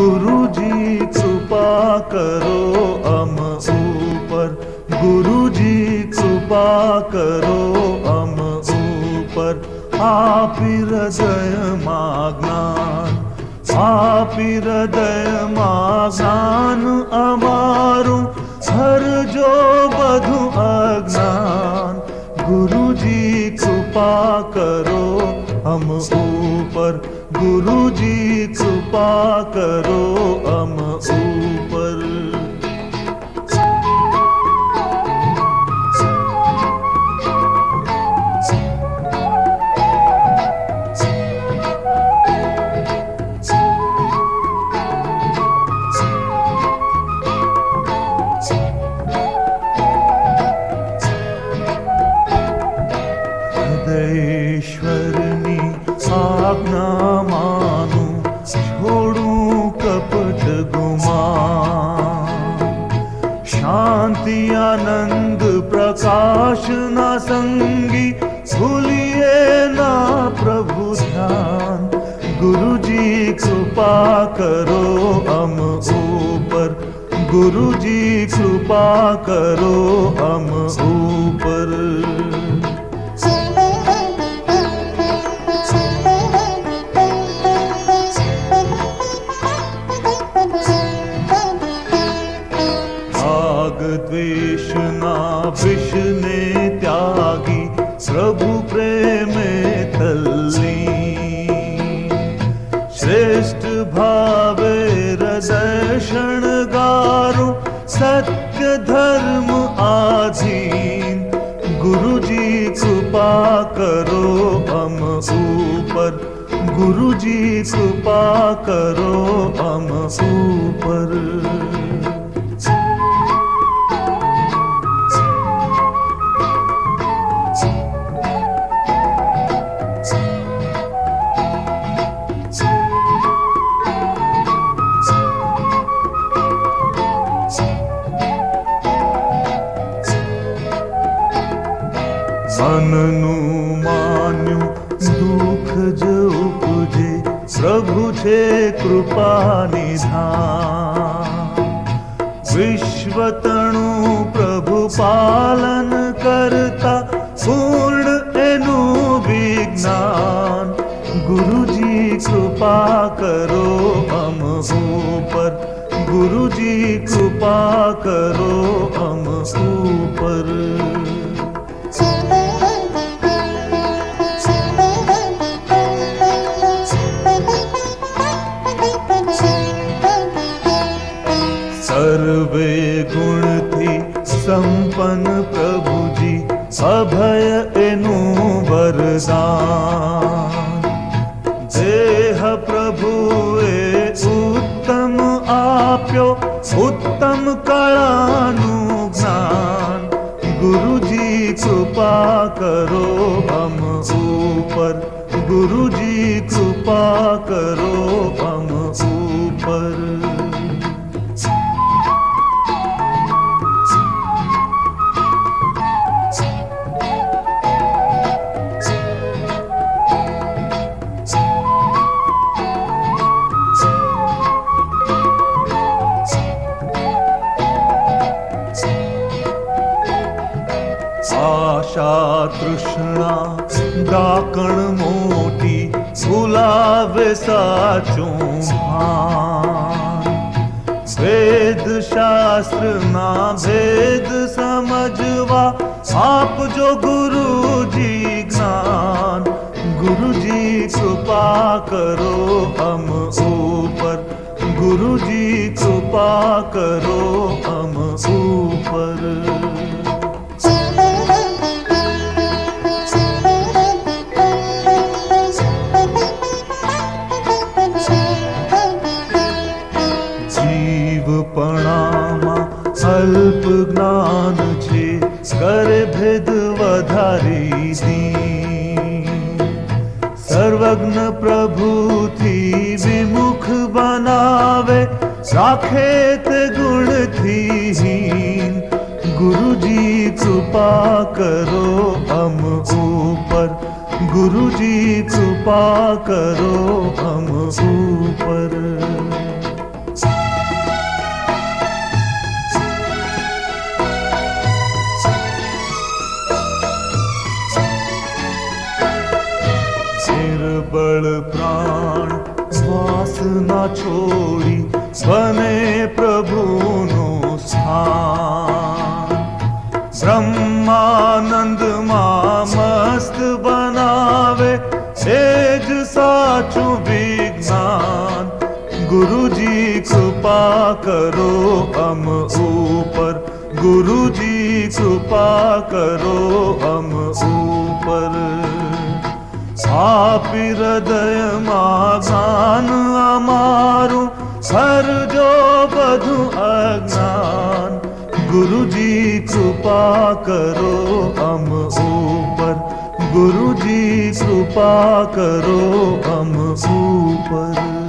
गुरुजी कृपा करो हम ऊपर, गुरुजी कृपा करो हम ऊपर। आप हृदय ज्ञान, आप हृदय ज्ञान अमारू हर जो बधु अज्ञान। गुरुजी कृपा करो हम ऊपर, गुरुजी कृपा करो हम ऊपर। हृदयेश्वरनी आज्ञा मानू, छोड़ू कपट गुमान। शांति आनंद प्रकाश ना संगी, भूलिए ना प्रभु ध्यान। गुरुजी कृपा करो हम ऊपर, गुरुजी कृपा करो हम ऊपर। द्वेष ना विष ने त्यागी, प्रभु प्रेम तल्लीन। श्रेष्ठ भावे हृदय शृंगारो, सत्य धर्म आधीन। गुरुजी कृपा करो हम ऊपर, गुरुजी कृपा करो हम ऊपर। मननु मान्यु दुख जो उपजे, प्रभु छे कृपा निधान। विश्वतणु प्रभु पालन करता, पूर्ण एनु विज्ञान। गुरुजी कृपा करो हम ऊपर, गुरुजी कृपा करो हम ऊपर। सर्वे गुण थी संपन्न प्रभुजी, अभय एनु वरदान। देह प्रभुए उत्तम आप्यो, उत्तम कलानु ज्ञान। गुरुजी कृपा करो हम ऊपर, गुरुजी कृपा करो हम ऊपर। आशा तृष्णा डाकण मोटी, भुलावे साचो भान। वेद शास्त्र ना भेद समझवा, आप जो गुरुजी ज्ञान। गुरुजी कृपा करो हम ऊपर, गुरुजी कृपा करो हम ऊपर। अल्प ज्ञान छे, करे भेद वधारी दीन। सर्वज्ञ प्रभु थी विमुख बनावे, राखे ते गुण थी हीन। गुरुजी कृपा करो हम ऊपर, गुरुजी कृपा करो हम ऊपर। છોડી બને પ્રભુનો સ્થાન. બ્રહ્માનંદમાં મસ્ત બનાવે એ જ સાચું વિજ્ઞાન. ગુરુજી કૃપા કરો અમ ઉપર, ગુરુજી કૃપા કરો અમ ઉપર. આપી હૃદયમાં જ્ઞાન અમારું, હરજો બધું અજ્ઞાન. ગુરુજી કૃપા કરો અમ ઉપર, ગુરુજી કૃપા કરો અમ ઉપર.